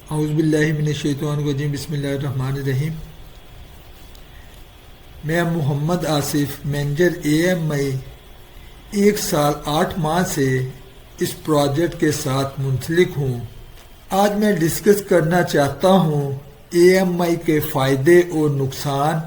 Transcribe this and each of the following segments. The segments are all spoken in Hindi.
औज़ुबिल्लाहि मिनश्शैतानिर्रजीम बिस्मिल्लाहिर्रहमानिर्रहीम। मैं मोहम्मद आसिफ मैनेजर AMI 1 साल 8 माह से इस प्रोजेक्ट के साथ मुंसलिक हूँ। आज मैं डिस्कस करना चाहता हूँ AMI के फ़ायदे और नुकसान,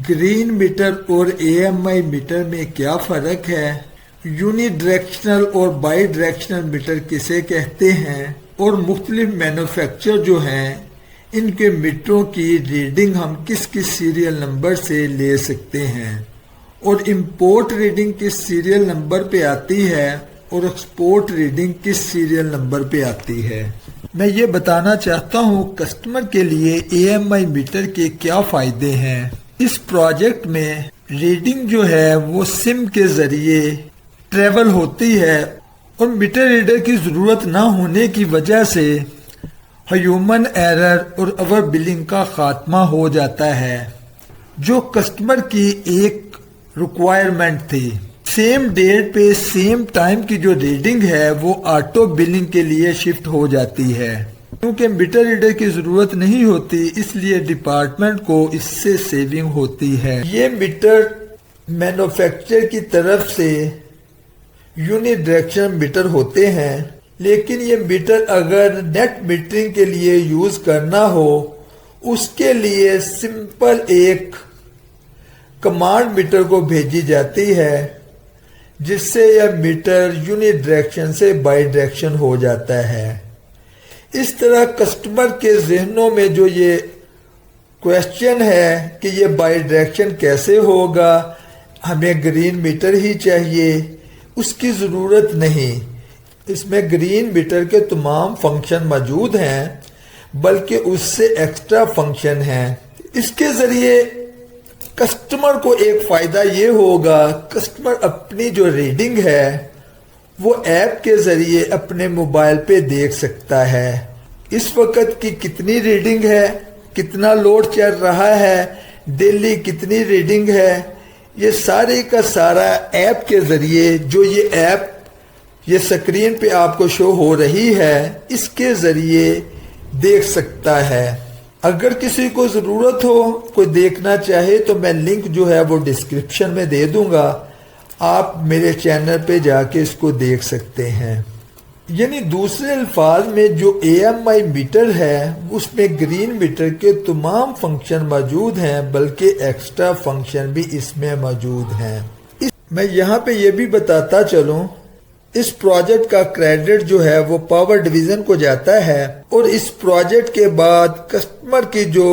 ग्रीन मीटर और AMI मीटर में क्या फ़र्क है, यूनिडायरेक्शनल और बाई डायरेक्शनल मीटर किसे कहते हैं और मुख्तलिफ मैन्युफैक्चर जो हैं इनके मीटरों की रीडिंग हम किस किस सीरियल नंबर से ले सकते हैं और इंपोर्ट रीडिंग किस सीरियल नंबर पे आती है और एक्सपोर्ट रीडिंग किस सीरियल नंबर पे आती है। मैं ये बताना चाहता हूँ कस्टमर के लिए AMI मीटर के क्या फ़ायदे हैं। इस प्रोजेक्ट में रीडिंग जो है वो सिम के ज़रिए ट्रेवल होती है और मीटर रीडर की ज़रूरत ना होने की वजह से ह्यूमन एरर और ओवर बिलिंग का खात्मा हो जाता है, जो कस्टमर की एक रिक्वायरमेंट थी। सेम डेट पे सेम टाइम की जो रीडिंग है वो ऑटो बिलिंग के लिए शिफ्ट हो जाती है। क्योंकि मीटर रीडर की ज़रूरत नहीं होती, इसलिए डिपार्टमेंट को इससे सेविंग होती है। ये मीटर मैन्युफैक्चरर की तरफ से यूनिडायरेक्शनल मीटर होते हैं, लेकिन ये मीटर अगर नेट मीटरिंग के लिए यूज करना हो उसके लिए सिंपल एक कमांड मीटर को भेजी जाती है, जिससे यह मीटर यूनिडायरेक्शन से बाई डायरेक्शन हो जाता है। इस तरह कस्टमर के जहनों में जो ये क्वेश्चन है कि ये बाई डायरेक्शन कैसे होगा, हमें ग्रीन मीटर ही चाहिए, उसकी ज़रूरत नहीं। इसमें ग्रीन मीटर के तमाम फंक्शन मौजूद हैं, बल्कि उससे एक्स्ट्रा फंक्शन हैं। इसके ज़रिए कस्टमर को एक फ़ायदा ये होगा, कस्टमर अपनी जो रीडिंग है वो ऐप के ज़रिए अपने मोबाइल पे देख सकता है। इस वक्त की कितनी रीडिंग है, कितना लोड चल रहा है, डेली कितनी रीडिंग है, ये सारे का सारा ऐप के ज़रिए, जो ये ऐप ये स्क्रीन पे आपको शो हो रही है, इसके ज़रिए देख सकता है। अगर किसी को ज़रूरत हो, कोई देखना चाहे, तो मैं लिंक जो है वो डिस्क्रिप्शन में दे दूंगा, आप मेरे चैनल पे जाके इसको देख सकते हैं। यानी दूसरे अल्फाज में जो AMI मीटर है उसमें ग्रीन मीटर के तमाम फंक्शन मौजूद हैं, बल्कि एक्स्ट्रा फंक्शन भी इसमें मौजूद हैं। मैं यहाँ पे ये भी बताता चलूँ, इस प्रोजेक्ट का क्रेडिट जो है वो पावर डिवीज़न को जाता है और इस प्रोजेक्ट के बाद कस्टमर की जो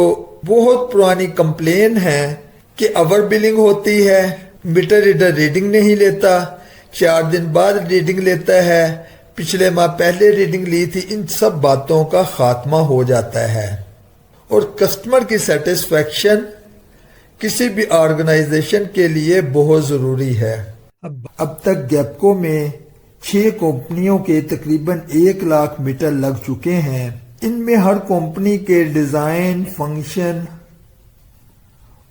बहुत पुरानी कंप्लेन है कि ओवर बिलिंग होती है, मीटर रीडर रीडिंग नहीं लेता, 4 दिन बाद रीडिंग लेता है, पिछले माह पहले रीडिंग ली थी, इन सब बातों का खात्मा हो जाता है और कस्टमर की सेटिस्फेक्शन किसी भी ऑर्गेनाइजेशन के लिए बहुत ज़रूरी है। अब तक गैपको में 6 कंपनियों के तकरीबन 1 लाख मीटर लग चुके हैं। इनमें हर कंपनी के डिज़ाइन, फंक्शन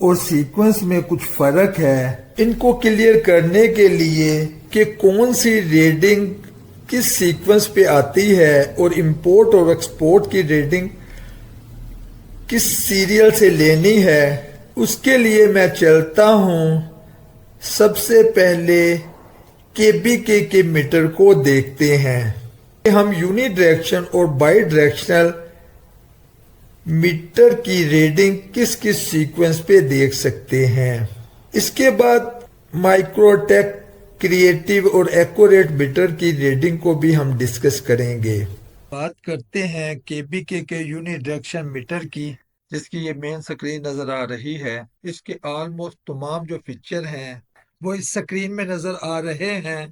और सीक्वेंस में कुछ फ़र्क है। इनको क्लियर करने के लिए कि कौन सी रीडिंग किस सीक्वेंस पे आती है और इंपोर्ट और एक्सपोर्ट की रीडिंग किस सीरियल से लेनी है, उसके लिए मैं चलता हूँ। सबसे पहले KBK के मीटर को देखते हैं। हम यूनिडायरेक्शन और बाई डायरेक्शनल मीटर की रीडिंग किस किस सीक्वेंस पे देख सकते हैं। इसके बाद माइक्रोटेक, क्रिएटिव और एक्यूरेट मीटर की रीडिंग को भी हम डिस्कस करेंगे। बात करते हैं KBK के यूनिडायरेक्शन मीटर की, जिसकी ये मेन स्क्रीन नजर आ रही है। इसके ऑलमोस्ट तमाम जो फीचर हैं वो इस स्क्रीन में नजर आ रहे हैं,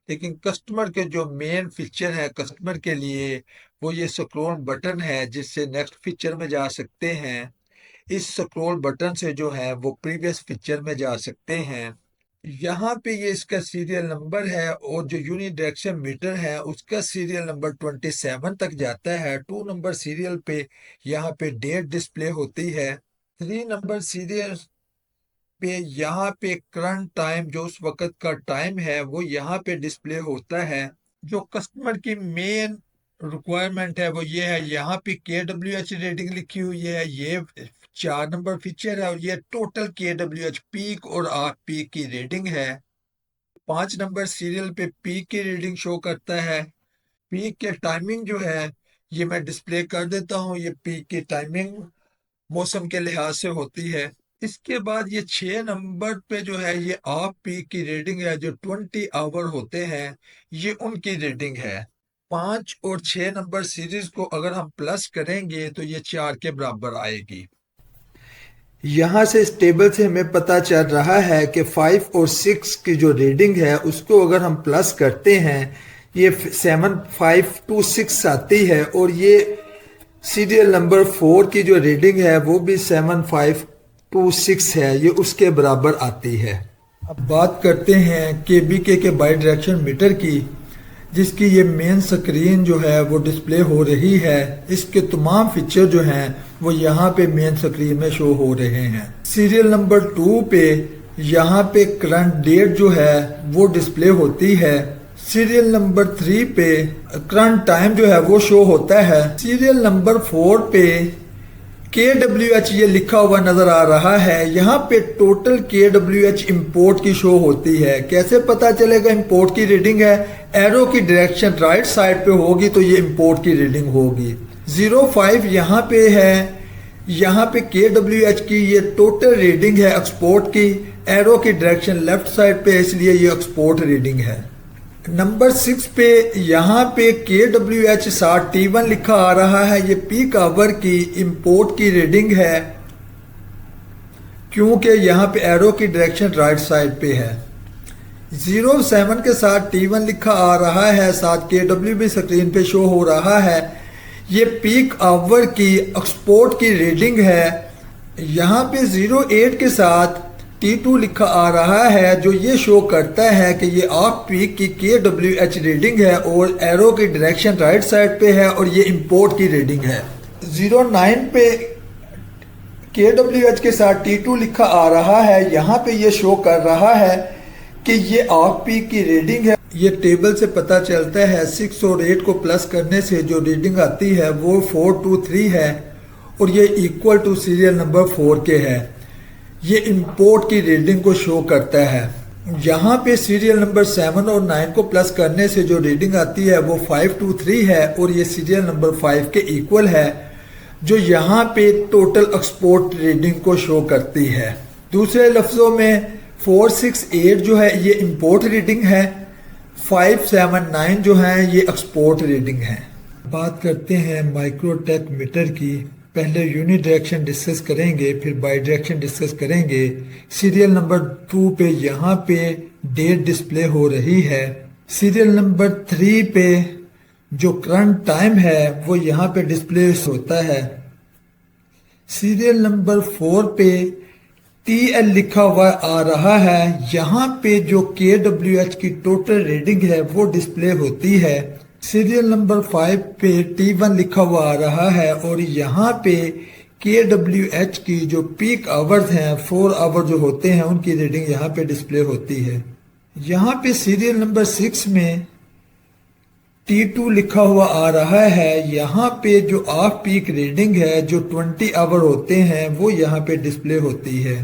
लेकिन कस्टमर के जो मेन फीचर है कस्टमर के लिए वो ये स्क्रॉल बटन है, जिससे नेक्स्ट फीचर में जा सकते हैं। इस स्क्रॉल बटन से जो है वो प्रीवियस फीचर में जा सकते हैं। यहाँ पे ये इसका सीरियल नंबर है और जो यूनिडायरेक्शन मीटर है उसका सीरियल नंबर 27 तक जाता है। 2 नंबर सीरियल पे यहाँ पे डेट डिस्प्ले होती है। 3 नंबर सीरियल पे यहाँ पे करंट टाइम, जो उस वक्त का टाइम है, वो यहाँ पे डिस्प्ले होता है। जो कस्टमर की मेन रिक्वायरमेंट है वो ये है, यहाँ पे KWH रेटिंग लिखी हुई है, ये 4 नंबर फीचर है और ये टोटल KWH पीक और ऑफ पीक की रेटिंग है। 5 नंबर सीरियल पे पीक की रीडिंग शो करता है। पीक के टाइमिंग जो है ये मैं डिस्प्ले कर देता हूँ। ये पीक की टाइमिंग मौसम के लिहाज से होती है। इसके बाद ये 6 नंबर पे जो है ये ऑफ पीक की रीडिंग है, जो 20 आवर होते हैं ये उनकी रीडिंग है। 5 और 6 नंबर सीरीज को अगर हम प्लस करेंगे तो ये 4 के बराबर आएगी। यहाँ से इस टेबल से हमें पता चल रहा है कि 5 और 6 की जो रीडिंग है उसको अगर हम प्लस करते हैं ये 7526 आती है, और ये सीरियल नंबर 4 की जो रीडिंग है वो भी 7526 है, ये उसके बराबर आती है। अब बात करते हैं KBK के बाई डायरेक्शन मीटर की, जिसकी ये मेन स्क्रीन जो है वो डिस्प्ले हो रही है। इसके तमाम फीचर जो हैं वो यहाँ पे मेन स्क्रीन में शो हो रहे हैं। सीरियल नंबर 2 पे यहाँ पे करंट डेट जो है वो डिस्प्ले होती है। सीरियल नंबर 3 पे करंट टाइम जो है वो शो होता है। सीरियल नंबर 4 पे KWH ये लिखा हुआ नजर आ रहा है। यहाँ पे टोटल KWH इंपोर्ट की शो होती है। कैसे पता चलेगा इंपोर्ट की रीडिंग है? एरो की डायरेक्शन राइट साइड पे होगी तो ये इंपोर्ट की रीडिंग होगी। 05 यहाँ पे है, यहाँ पे KWH की ये टोटल रीडिंग है एक्सपोर्ट की। एरो की डायरेक्शन लेफ्ट साइड पे, इसलिए ये एक्सपोर्ट रीडिंग है। नंबर 6 पे यहाँ पे KWH 60T1 लिखा आ रहा है। ये पीक आवर की इंपोर्ट की रीडिंग है, क्योंकि यहाँ पे एरो की डायरेक्शन राइट साइड पे है। 07 के साथ T1 लिखा आ रहा है, साथ KW भी स्क्रीन पे शो हो रहा है। ये पीक आवर की एक्सपोर्ट की रीडिंग है। यहाँ पे 08 के साथ T2 लिखा आ रहा है, जो ये शो करता है कि ये ऑफ पीक की KWH रीडिंग है और एरो की डायरेक्शन राइट साइड पे है और ये इंपोर्ट की रीडिंग है। 09 पे KWH के साथ T2 लिखा आ रहा है। यहाँ पे ये शो कर रहा है कि ये ऑफ पीक की रीडिंग है। ये टेबल से पता चलता है 6 और 8 को प्लस करने से जो रीडिंग आती है वो 423 है और ये इक्वल टू सीरियल नंबर 4 के है। ये इंपोर्ट की रीडिंग को शो करता है। यहाँ पे सीरियल नंबर 7 और 9 को प्लस करने से जो रीडिंग आती है वो 523 है और ये सीरियल नंबर 5 के इक्वल है, जो यहाँ पे टोटल एक्सपोर्ट रीडिंग को शो करती है। दूसरे लफ्जों में 468 जो है ये इंपोर्ट रीडिंग है, 579 जो है ये एक्सपोर्ट रीडिंग है। बात करते हैं माइक्रोटेक मीटर की। पहले यूनि डायरेक्शन डिस्कस करेंगे, फिर बाई डायरेक्शन डिस्कस करेंगे। सीरियल नंबर 2 पे यहाँ पे डेट डिस्प्ले हो रही है। सीरियल नंबर 3 पे जो करंट टाइम है वो यहाँ पे डिस्प्ले होता है। सीरियल नंबर 4 पे TL लिखा हुआ आ रहा है। यहाँ पे जो KWH की टोटल रीडिंग है वो डिस्प्ले होती है। सीरियल नंबर 5 पे T1 लिखा हुआ आ रहा है और यहाँ पे KWH की जो पीक आवर्स हैं 4 आवर जो होते हैं उनकी रीडिंग यहाँ पे डिस्प्ले होती है। यहाँ पे सीरियल नंबर 6 में T2 लिखा हुआ आ रहा है। यहाँ पे जो ऑफ पीक रीडिंग है जो 20 आवर होते हैं वो यहाँ पे डिस्प्ले होती है।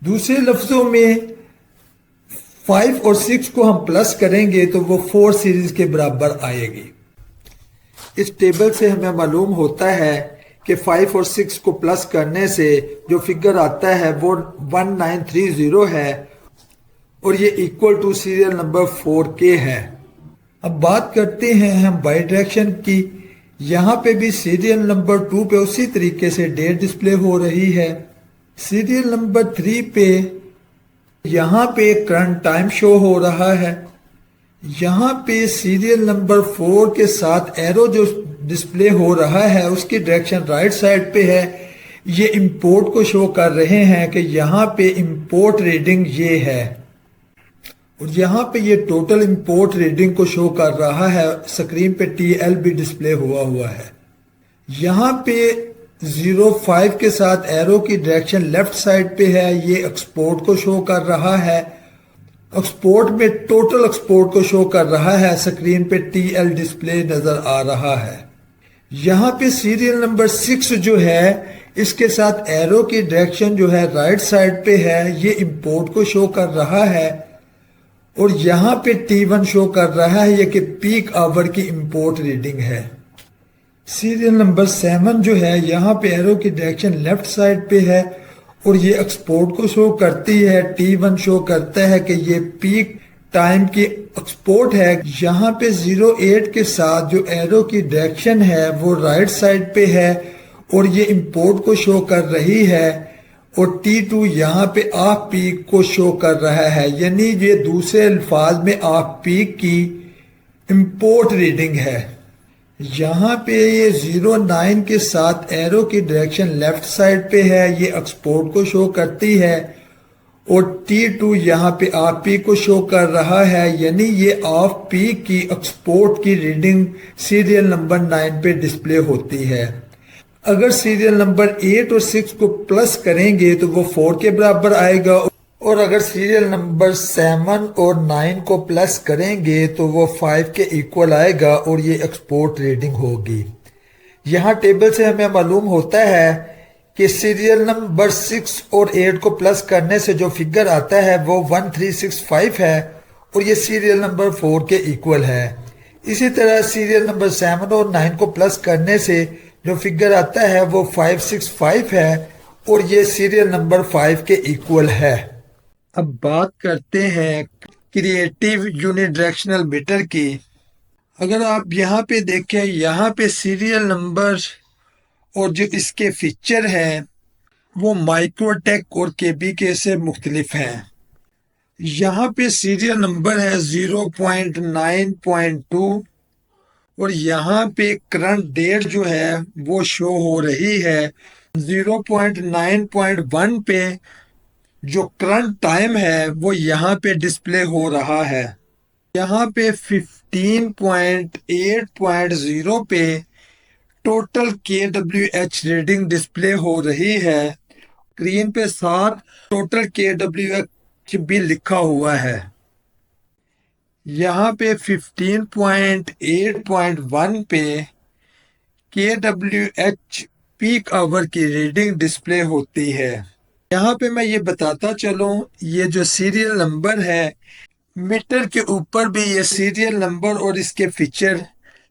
दूसरे लफ्जों में 5 और 6 को हम प्लस करेंगे तो वो 4 सीरीज के बराबर आएगी। इस टेबल से हमें मालूम होता है कि 5 और 6 को प्लस करने से जो फिगर आता है वो 1930 है और ये equal to serial number 4K है। अब बात करते हैं हम बाई डायरेक्शन की। यहाँ पे भी सीरियल नंबर 2 पे उसी तरीके से डेट डिस्प्ले हो रही है। सीरियल नंबर 3 पे यहाँ पे करंट टाइम शो हो रहा है। यहाँ पे सीरियल नंबर 4 के साथ एरो जो डिस्प्ले हो रहा है उसकी डायरेक्शन राइट साइड पे है। ये इंपोर्ट को शो कर रहे हैं कि यहाँ पे इंपोर्ट रीडिंग ये है और यहाँ पे ये टोटल इंपोर्ट रीडिंग को शो कर रहा है। स्क्रीन पे TL भी डिस्प्ले हुआ है। यहाँ पे 05 के साथ एरो की डायरेक्शन लेफ्ट साइड पे है, ये एक्सपोर्ट को शो कर रहा है एक्सपोर्ट में टोटल एक्सपोर्ट को शो कर रहा है। स्क्रीन पे टीएल डिस्प्ले नजर आ रहा है। यहाँ पे सीरियल नंबर 6 जो है इसके साथ एरो की डायरेक्शन जो है राइट साइड पे है, ये इंपोर्ट को शो कर रहा है। और यहाँ पे T1 शो कर रहा है ये कि पीक आवर की इंपोर्ट रीडिंग है। सीरियल नंबर 7 जो है यहाँ पे एरो की डायरेक्शन लेफ्ट साइड पे है और ये एक्सपोर्ट को शो करती है। T1 शो करता है कि ये पीक टाइम की एक्सपोर्ट है। यहाँ पे 08 के साथ जो एरो की डायरेक्शन है वो राइट साइड पे है और ये इंपोर्ट को शो कर रही है। और T2 यहाँ पे ऑफ पीक को शो कर रहा है, यानी ये दूसरे अल्फाज में ऑफ पीक की इंपोर्ट रीडिंग है। यहाँ पे ये 09 के साथ एरो की डायरेक्शन लेफ्ट साइड पे है, ये एक्सपोर्ट को शो करती है। और T2 यहाँ पे ऑफ पीक को शो कर रहा है, यानी ये ऑफ पीक की एक्सपोर्ट की रीडिंग सीरियल नंबर 9 पे डिस्प्ले होती है। अगर सीरियल नंबर 8 और 6 को प्लस करेंगे तो वो 4 के बराबर आएगा और अगर सीरियल नंबर 7 और 9 को प्लस करेंगे तो वो 5 के इक्वल आएगा और ये एक्सपोर्ट रीडिंग होगी। यहाँ टेबल से हमें मालूम होता है कि सीरियल नंबर 6 और 8 को प्लस करने से जो फिगर आता है वो 1365 है और ये सीरियल नंबर 4 के इक्वल है। इसी तरह सीरियल नंबर 7 और 9 को प्लस करने से जो फिगर आता है वो 565 है और ये सीरियल नंबर 5 के इक्वल है। अब बात करते हैं क्रिएटिव यूनिडायरेक्शनल मीटर की। अगर आप यहाँ पे देखें, यहाँ पे सीरियल नंबर और जो इसके फीचर हैं वो माइक्रोटेक और केबीके से मुख्तलिफ हैं। यहाँ पे सीरियल नंबर है 0.9.2 और यहाँ पे करंट डेट जो है वो शो हो रही है। 0.9.1 पे जो करंट टाइम है वो यहाँ पे डिस्प्ले हो रहा है। यहाँ पे 15.8.0 पे टोटल KWH रीडिंग डिस्प्ले हो रही है। स्क्रीन पे साथ टोटल KWH भी लिखा हुआ है। यहाँ पे 15.8.1 पे KWH पीक आवर की रीडिंग डिस्प्ले होती है। यहाँ पे मैं ये बताता चलूँ, ये जो सीरियल नंबर है मीटर के ऊपर भी ये सीरियल नंबर और इसके फीचर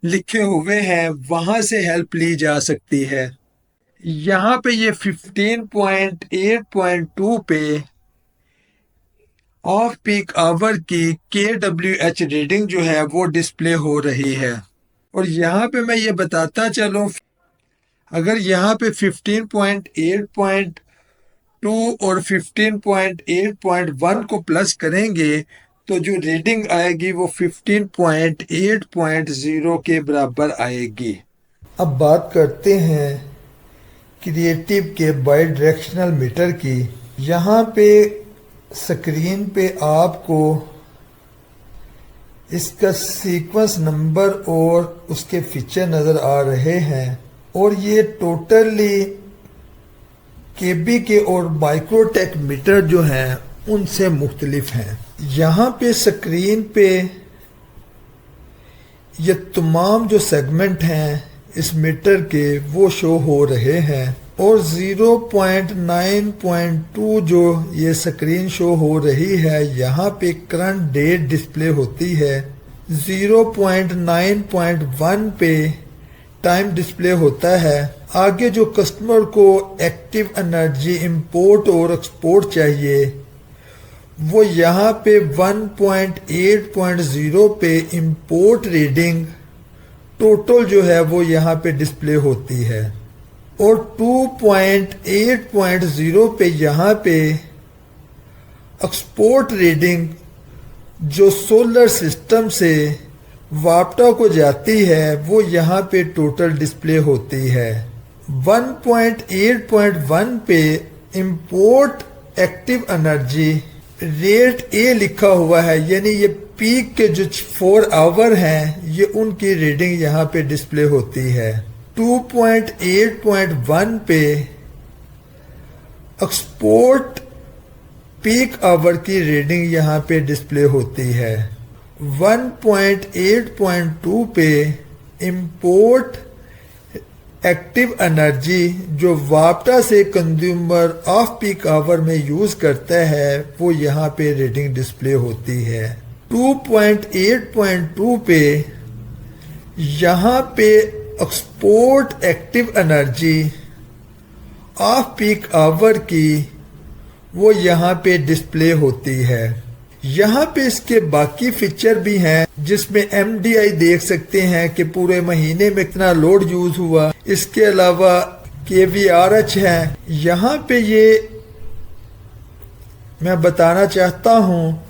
लिखे हुए हैं, वहाँ से हेल्प ली जा सकती है। यहाँ पे ये 15.8.2 पे ऑफ पीक आवर की KWH रीडिंग जो है वो डिस्प्ले हो रही है। और यहाँ पे मैं ये बताता चलूँ, अगर यहाँ पे 15.8.2 और 15.8.1 को प्लस करेंगे तो जो रीडिंग आएगी वो 15.8.0 के बराबर आएगी। अब बात करते हैं क्रिएटिव के बाई डायरेक्शनल मीटर की। यहाँ पे स्क्रीन पे आपको इसका सीक्वेंस नंबर और उसके फीचर नज़र आ रहे हैं और ये टोटली केबीके और माइक्रोटेक मीटर जो हैं उनसे मुख्तलिफ हैं। यहाँ पे स्क्रीन पे ये तमाम जो सेगमेंट हैं इस मीटर के वो शो हो रहे हैं और 0.9.2 जो ये स्क्रीन शो हो रही है यहाँ पे करंट डेट डिस्प्ले होती है। 0.9.1 पे टाइम डिस्प्ले होता है। आगे जो कस्टमर को एक्टिव एनर्जी इंपोर्ट और एक्सपोर्ट चाहिए वो यहाँ पे 1.8.0 पे इंपोर्ट रीडिंग टोटल जो है वो यहाँ पे डिस्प्ले होती है और 2.8.0 पे यहाँ पे एक्सपोर्ट रीडिंग जो सोलर सिस्टम से वापटा को जाती है वो यहाँ पे टोटल डिस्प्ले होती है। 1.8.1 पे import active energy rate A लिखा हुआ है, यानी ये पीक के जो 4 आवर हैं ये उनकी रीडिंग यहाँ पे डिस्प्ले होती है। 2.8.1 पे एक्सपोर्ट पीक आवर की रीडिंग यहाँ पे डिस्प्ले होती है। 1.8.2 पे इंपोर्ट एक्टिव एनर्जी जो वापटा से कंज्यूमर ऑफ पीक आवर में यूज करता है वो यहाँ पे रीडिंग डिस्प्ले होती है। 2.8.2 पे यहाँ पे export active energy off peak hour की वो यहाँ पे डिस्प्ले होती है। यहाँ पे इसके बाकी फीचर भी हैं जिसमें MDI देख सकते हैं कि पूरे महीने में कितना लोड यूज हुआ। इसके अलावा KVRH है। यहाँ पे ये मैं बताना चाहता हूँ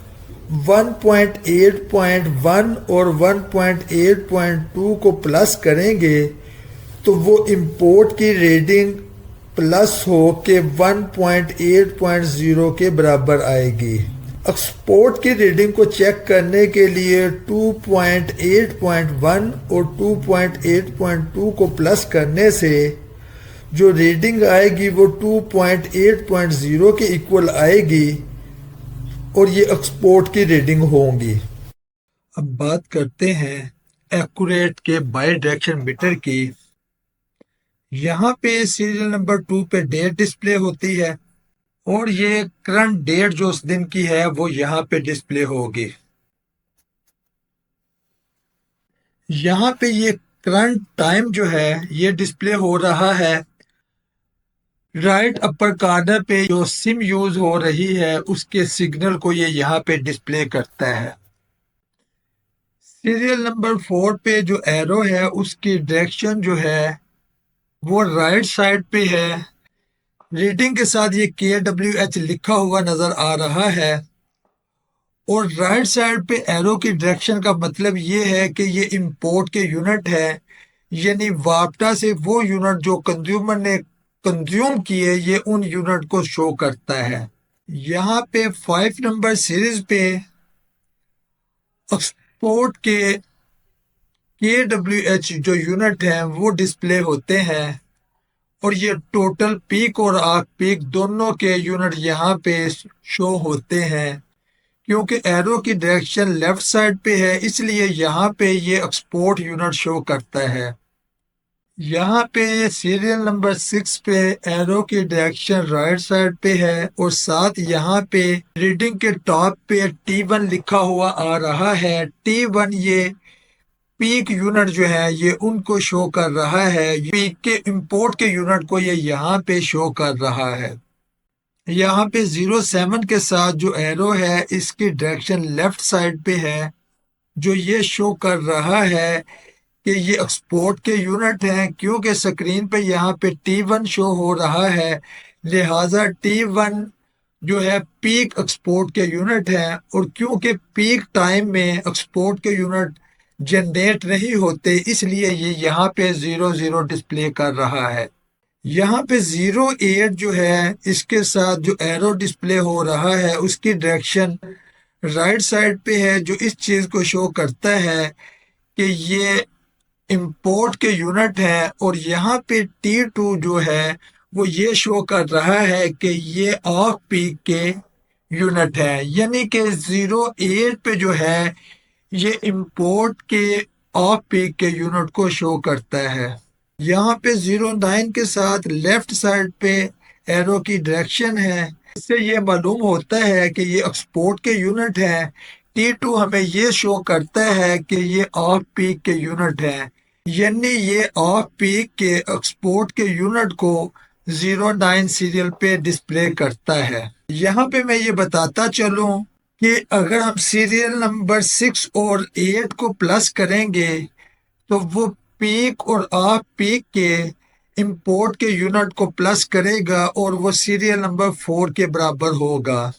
1.8.1 और 1.8.2 को प्लस करेंगे तो वो इंपोर्ट की रीडिंग प्लस हो के 1.8.0 के बराबर आएगी। एक्सपोर्ट की रीडिंग को चेक करने के लिए 2.8.1 और 2.8.2 को प्लस करने से जो रीडिंग आएगी वो 2.8.0 के इक्वल आएगी और ये एक्सपोर्ट की रीडिंग होंगी। अब बात करते हैं एक्यूरेट के बाई डायरेक्शन मीटर की। यहाँ पे सीरियल नंबर 2 पे डेट डिस्प्ले होती है और ये करंट डेट जो उस दिन की है वो यहाँ पे डिस्प्ले होगी। यहाँ पे ये करंट टाइम जो है ये डिस्प्ले हो रहा है। राइट अपर कॉर्नर पे जो सिम यूज हो रही है उसके सिग्नल को ये यहाँ पे डिस्प्ले करता है। सीरियल नंबर 4 पे जो एरो है उसकी डायरेक्शन जो है वो राइट साइड पे है। रीडिंग के साथ ये KWH लिखा हुआ नजर आ रहा है और राइट साइड पे एरो की डायरेक्शन का मतलब ये है कि ये इंपोर्ट के यूनिट है, यानी वापटा से वो यूनिट जो कंज्यूमर ने कंज्यूम किए ये उन यूनिट को शो करता है। यहाँ पे 5 नंबर सीरीज पे एक्सपोर्ट के KWH जो यूनिट हैं वो डिस्प्ले होते हैं और ये टोटल पीक और ऑफ पीक दोनों के यूनिट यहाँ पे शो होते हैं। क्योंकि एरो की डायरेक्शन लेफ्ट साइड पे है इसलिए यहाँ पे ये एक्सपोर्ट यूनिट शो करता है। यहाँ पे सीरियल नंबर 6 पे एरो की डायरेक्शन राइट साइड पे है और साथ यहाँ पे रीडिंग के टॉप पे T1 लिखा हुआ आ रहा है। T1 ये पीक यूनिट जो है ये उनको शो कर रहा है। पीक के इंपोर्ट के यूनिट को ये यहाँ पे शो कर रहा है। यहाँ पे 07 के साथ जो एरो है इसकी डायरेक्शन लेफ्ट साइड पे है जो ये शो कर रहा है कि ये एक्सपोर्ट के यूनिट हैं। क्योंकि स्क्रीन पे यहाँ पे T1 शो हो रहा है लिहाजा T1 जो है पीक एक्सपोर्ट के यूनिट है और क्योंकि पीक टाइम में एक्सपोर्ट के यूनिट जनरेट नहीं होते इसलिए ये यहाँ पे 00 डिस्प्ले कर रहा है। यहाँ पे 08 जो है इसके साथ जो एरो डिस्प्ले हो रहा है उसकी डायरेक्शन राइट साइड पे है जो इस चीज को शो करता है कि ये इंपोर्ट के यूनिट है और यहाँ पे T2 जो है वो ये शो कर रहा है कि ये ऑफ पीक के यूनिट है, यानी कि 08 पे जो है ये इंपोर्ट के ऑफ पीक के यूनिट को शो करता है। यहाँ पे 09 के साथ लेफ्ट साइड पे एरो की डायरेक्शन है। इससे ये मालूम होता है कि ये एक्सपोर्ट के यूनिट है। T2 हमें ये शो करता है कि ये ऑफ पीक के यूनिट है, यानी ये ऑफ पीक के एक्सपोर्ट के यूनिट को 09 सीरियल पे डिस्प्ले करता है। यहाँ पे मैं ये बताता चलूं कि अगर हम सीरियल नंबर 6 और 8 को प्लस करेंगे तो वो पीक और ऑफ पीक के इंपोर्ट के यूनिट को प्लस करेगा और वो सीरियल नंबर 4 के बराबर होगा।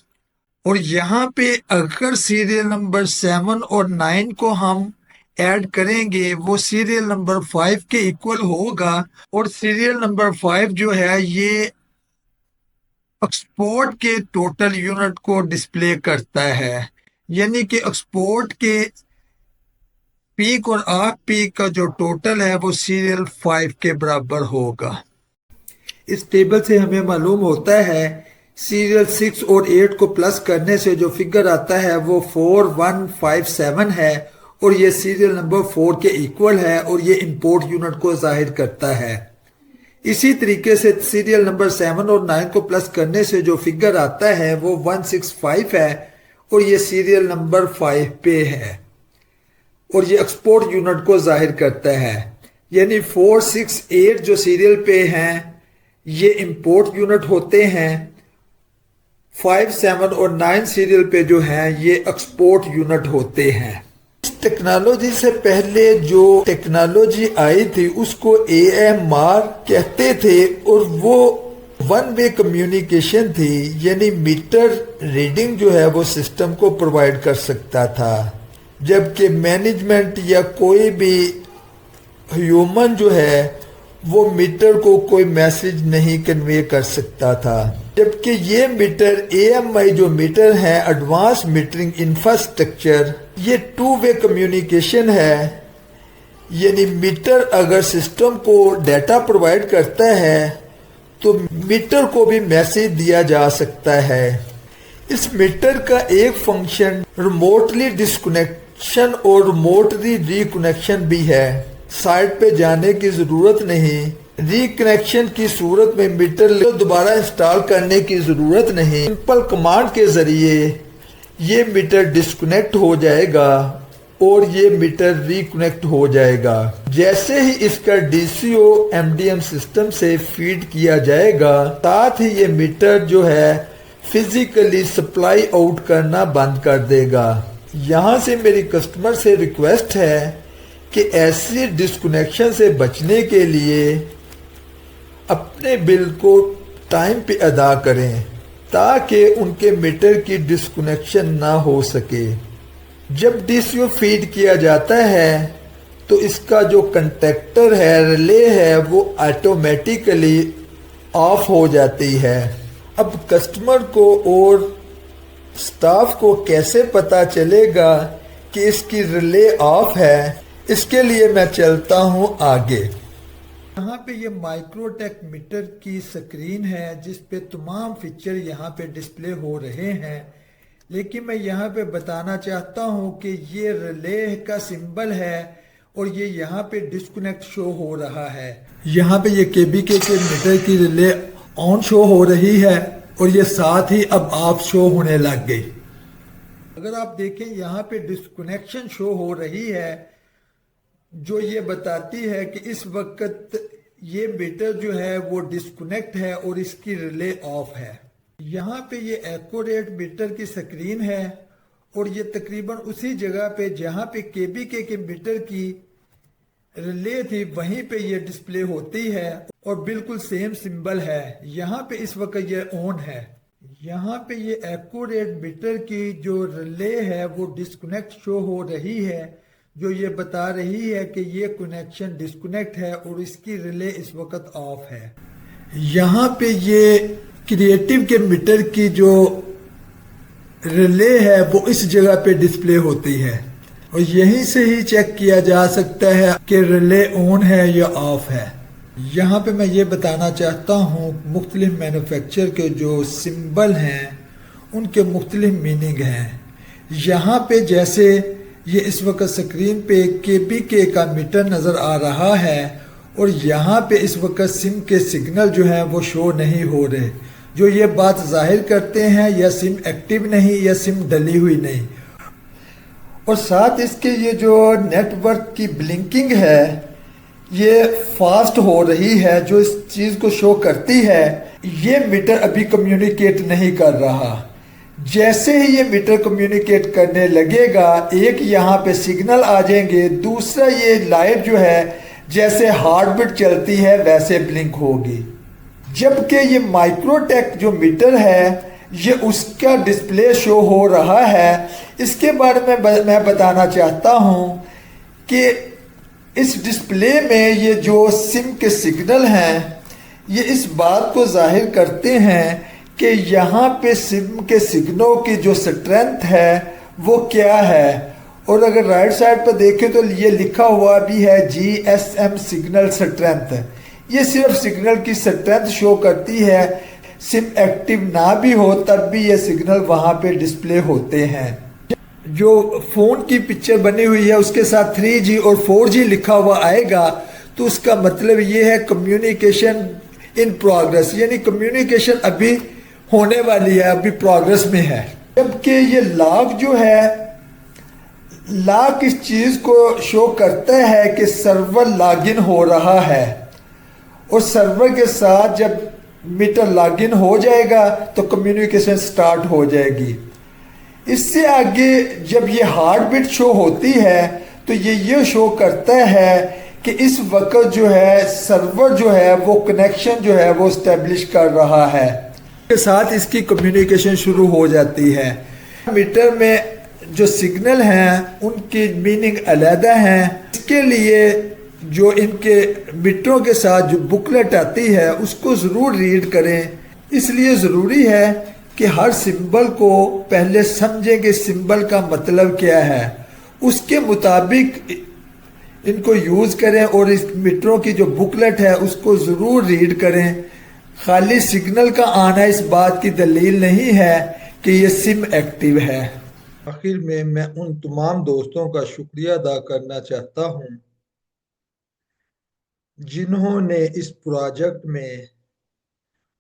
और यहाँ पे अगर सीरियल नंबर 7 और 9 को हम ऐड करेंगे वो सीरियल नंबर 5 के इक्वल होगा और सीरियल नंबर 5 जो है ये एक्सपोर्ट के टोटल यूनिट को डिस्प्ले करता है, यानी कि एक्सपोर्ट के पीक और ऑफ पीक का जो टोटल है वो सीरियल 5 के बराबर होगा। इस टेबल से हमें मालूम होता है सीरियल 6 और 8 को प्लस करने से जो फिगर आता है वो 4157 है और ये सीरियल नंबर 4 के इक्वल है और ये इंपोर्ट यूनिट को जाहिर करता है। इसी तरीके से सीरियल नंबर 7 और 9 को प्लस करने से जो फिगर आता है वो 165 है और ये सीरियल नंबर 5 पे है और ये एक्सपोर्ट यूनिट को जाहिर करता है। यानी 4, 6, 8 जो सीरियल पे हैं ये इंपोर्ट यूनिट होते हैं, 5, 7 और 9 सीरियल पे जो हैं ये एक्सपोर्ट यूनिट होते हैं। इस टेक्नोलॉजी से पहले जो टेक्नोलॉजी आई थी उसको AMR कहते थे और वो वन वे कम्युनिकेशन थी, यानी मीटर रीडिंग जो है वो सिस्टम को प्रोवाइड कर सकता था, जबकि मैनेजमेंट या कोई भी ह्यूमन जो है वो मीटर को कोई मैसेज नहीं कन्वे कर सकता था। जबकि ये मीटर AMI जो मीटर है एडवांस मीटरिंग इंफ्रास्ट्रक्चर, ये 2 वे कम्युनिकेशन है, यानी मीटर अगर सिस्टम को डाटा प्रोवाइड करता है तो मीटर को भी मैसेज दिया जा सकता है। इस मीटर का एक फंक्शन रिमोटली डिस्कनेक्शन और रिमोटली रिकनेक्शन भी है। साइट पे जाने की जरूरत नहीं, रिकनेक्शन की सूरत में मीटर दोबारा इंस्टॉल करने की जरूरत नहीं, सिंपल कमांड के जरिए ये मीटर डिस्कनेक्ट हो जाएगा और ये मीटर रिकनेक्ट हो जाएगा। जैसे ही इसका DCO MDM सिस्टम से फीड किया जाएगा, साथ ही ये मीटर जो है फिजिकली सप्लाई आउट करना बंद कर देगा। यहाँ से मेरी कस्टमर से रिक्वेस्ट है कि ऐसी डिस्कनेक्शन से बचने के लिए अपने बिल को टाइम पे अदा करें ताकि उनके मीटर की डिस्कनेक्शन ना हो सके। जब DCO फीड किया जाता है तो इसका जो कंटेक्टर है, रिले है, वो ऑटोमेटिकली ऑफ हो जाती है। अब कस्टमर को और स्टाफ को कैसे पता चलेगा कि इसकी रिले ऑफ है, इसके लिए मैं चलता हूं आगे। यहाँ पे ये माइक्रोटेक मीटर की स्क्रीन है जिस पे तमाम फीचर यहाँ पे डिस्प्ले हो रहे हैं, लेकिन मैं यहाँ पे बताना चाहता हूँ कि ये रिले का सिंबल है और ये यहाँ पे डिस्कनेक्ट शो हो रहा है। यहाँ पे ये KBK के मीटर की रिले ऑन शो हो रही है और ये साथ ही अब ऑफ शो होने लग गई। अगर आप देखें यहाँ पे डिस्कनेक्शन शो हो रही है जो ये बताती है कि इस वक्त ये मीटर जो है वो डिस्कनेक्ट है और इसकी रिले ऑफ है। यहाँ पे ये एक्यूरेट मीटर की स्क्रीन है और ये तकरीबन उसी जगह पे जहाँ पे KBK के मीटर की रिले थी वहीं पे ये डिस्प्ले होती है और बिल्कुल सेम सिंबल है। यहाँ पे इस वक्त ये ऑन है। यहाँ पे ये एक्यूरेट मीटर की जो रिले है वो डिस्कनेक्ट शो हो रही है, जो ये बता रही है कि ये कनेक्शन डिस्कनेक्ट है और इसकी रिले इस वक्त ऑफ है। यहाँ पे ये क्रिएटिव के मीटर की जो रिले है वो इस जगह पे डिस्प्ले होती है और यहीं से ही चेक किया जा सकता है कि रिले ऑन है या ऑफ है। यहाँ पे मैं ये बताना चाहता हूँ मुख्तलिफ मैन्युफैक्चर के जो सिंबल हैं उनके मुख्तलिफ मीनिंग हैं। यहाँ पे जैसे ये इस वक्त स्क्रीन पे KBK का मीटर नज़र आ रहा है और यहाँ पे इस वक्त सिम के सिग्नल जो हैं वो शो नहीं हो रहे, जो ये बात जाहिर करते हैं या सिम एक्टिव नहीं या सिम डली हुई नहीं। और साथ इसके ये जो नेटवर्क की ब्लिंकिंग है ये फास्ट हो रही है, जो इस चीज़ को शो करती है ये मीटर अभी कम्युनिकेट नहीं कर रहा। जैसे ही ये मीटर कम्युनिकेट करने लगेगा, एक यहाँ पे सिग्नल आ जाएंगे, दूसरा ये लाइट जो है जैसे हार्ट बीट चलती है वैसे ब्लिंक होगी। जबकि ये माइक्रोटेक जो मीटर है ये उसका डिस्प्ले शो हो रहा है। इसके बारे में मैं बताना चाहता हूँ कि इस डिस्प्ले में ये जो सिम के सिग्नल हैं ये इस बात को जाहिर करते हैं कि यहाँ पे सिम के सिग्नलों की जो स्ट्रेंथ है वो क्या है। और अगर राइट साइड पर देखें तो ये लिखा हुआ भी है GSM सिग्नल स्ट्रेंथ। ये सिर्फ सिग्नल की स्ट्रेंथ शो करती है सिम एक्टिव ना भी हो तब भी ये सिग्नल वहां पे डिस्प्ले होते हैं। जो फोन की पिक्चर बनी हुई है उसके साथ 3G और 4G लिखा हुआ आएगा तो उसका मतलब ये है कम्युनिकेशन इन प्रोग्रेस, यानी कम्युनिकेशन अभी होने वाली है, अभी प्रोग्रेस में है। जबकि ये लॉग जो है, लॉग इस चीज को शो करता है कि सर्वर लॉगिन हो रहा है, और सर्वर के साथ जब मीटर लॉगिन हो जाएगा तो कम्युनिकेशन स्टार्ट हो जाएगी। इससे आगे जब ये हार्ट बीट शो होती है तो ये शो करता है कि इस वक्त जो है सर्वर जो है वो कनेक्शन जो है वो स्टेब्लिश कर रहा है, के साथ इसकी कम्युनिकेशन शुरू हो जाती है। मीटर में जो सिग्नल हैं उनकी मीनिंग अलग हैं। इसके लिए जो इनके मीटरों के साथ जो बुकलेट आती है उसको ज़रूर रीड करें। इसलिए ज़रूरी है कि हर सिंबल को पहले समझें कि सिंबल का मतलब क्या है, उसके मुताबिक इनको यूज़ करें और इस मीटरों की जो बुकलेट है उसको ज़रूर रीड करें। खाली सिग्नल का आना इस बात की दलील नहीं है कि ये सिम एक्टिव है। आखिर में मैं उन तमाम दोस्तों का शुक्रिया अदा करना चाहता हूँ जिन्होंने इस प्रोजेक्ट में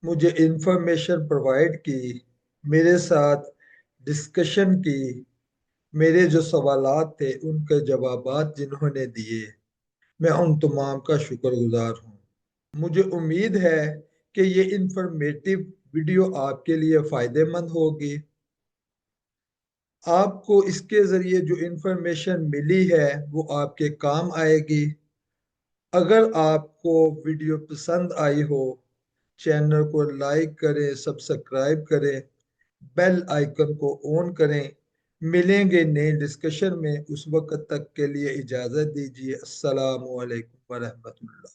मुझे इंफॉर्मेशन प्रोवाइड की, मेरे साथ डिस्कशन की, मेरे जो सवालात थे उनके जवाबात जिन्होंने दिए, मैं उन तमाम का शुक्रगुजार हूँ। मुझे उम्मीद है कि ये इंफॉर्मेटिव वीडियो आपके लिए फ़ायदेमंद होगी। आपको इसके ज़रिए जो इंफॉर्मेशन मिली है वो आपके काम आएगी। अगर आपको वीडियो पसंद आई हो, चैनल को लाइक करें, सब्सक्राइब करें, बेल आइकन को ऑन करें। मिलेंगे नए डिस्कशन में, उस वक्त तक के लिए इजाज़त दीजिए। अस्सलामु अलैकुम वरहमतुल्लाह।